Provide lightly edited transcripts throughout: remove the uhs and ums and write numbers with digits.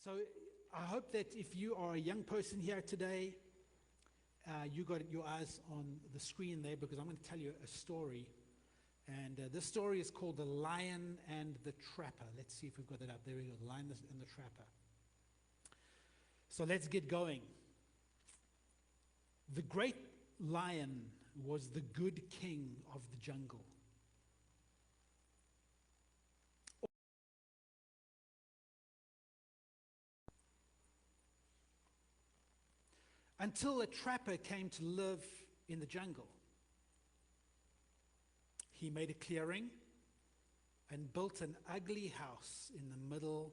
So I hope that if you are a young person here today, you got your eyes on the screen there, because I'm going to tell you a story. And this story is called The Lion and the Trapper. Let's see if we've got that up. There we go, The Lion and the Trapper. So let's get going. The great lion was the good king of the jungle. Until a trapper came to live in the jungle. He made a clearing and built an ugly house in the middle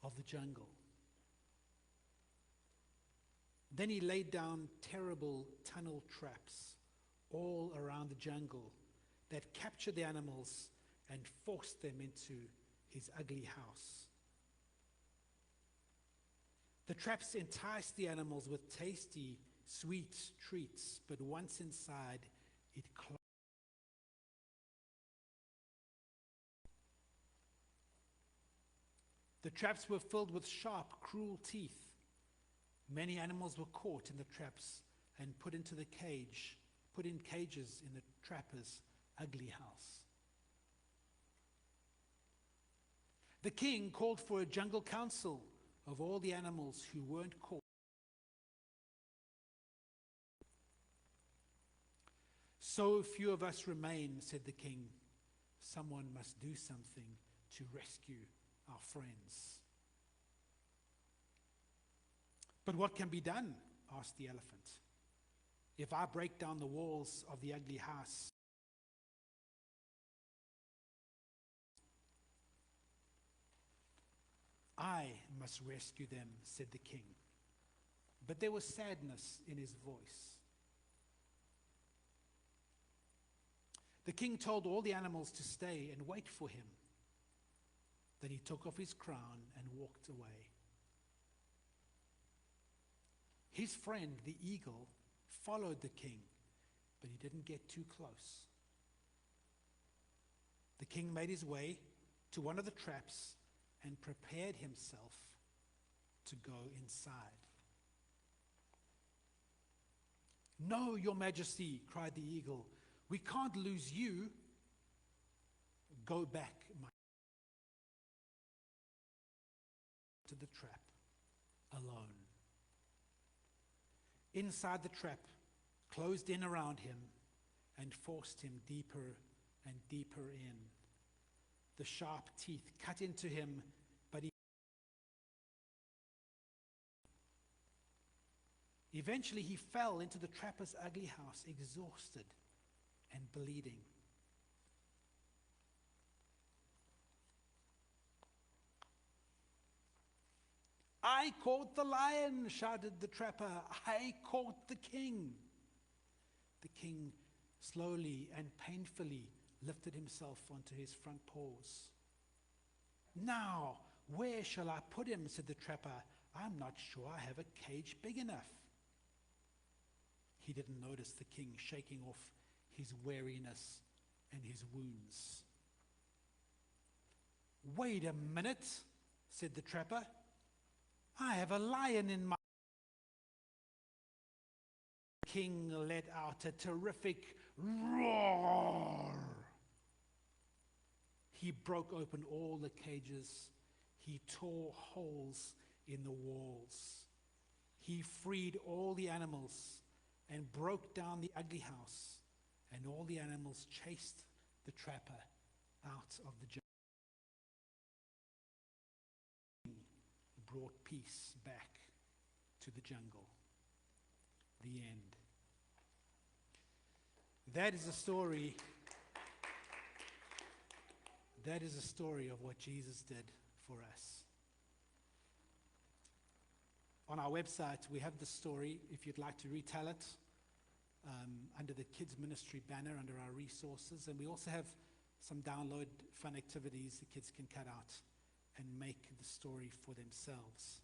of the jungle. Then he laid down terrible tunnel traps all around the jungle that captured the animals and forced them into his ugly house. The traps enticed the animals with tasty, sweet treats, but once inside, it closed. The traps were filled with sharp, cruel teeth. Many animals were caught in the traps and put in cages in the trapper's ugly house. The king called for a jungle council of all the animals who weren't caught. So few of us remain, said the king. Someone must do something to rescue our friends. But what can be done? Asked the elephant. If I break down the walls of the ugly house, I must rescue them, said the king. But there was sadness in his voice. The king told all the animals to stay and wait for him. Then he took off his crown and walked away. His friend, the eagle, followed the king, but he didn't get too close. The king made his way to one of the traps and prepared himself to go inside. No, Your Majesty, cried the eagle. We can't lose you. Go back, to the trap alone. Inside the trap, closed in around him and forced him deeper and deeper in. The sharp teeth cut into him, but eventually he fell into the trapper's ugly house, exhausted and bleeding. I caught the lion, shouted the trapper. I caught the king. The king slowly and painfully lifted himself onto his front paws. Now, where shall I put him, said the trapper. I'm not sure I have a cage big enough. He didn't notice the king shaking off his weariness and his wounds. Wait a minute, said the trapper. I have a lion in my... The king let out a terrific roar. He broke open all the cages. He tore holes in the walls. He freed all the animals and broke down the ugly house. And all the animals chased the trapper out of the jungle. Brought peace back to the jungle. The end. That is a story. That is a story of what Jesus did for us. On our website, we have the story, if you'd like to retell it, under the Kids Ministry banner, under our resources. And we also have some download fun activities the kids can cut out and make the story for themselves.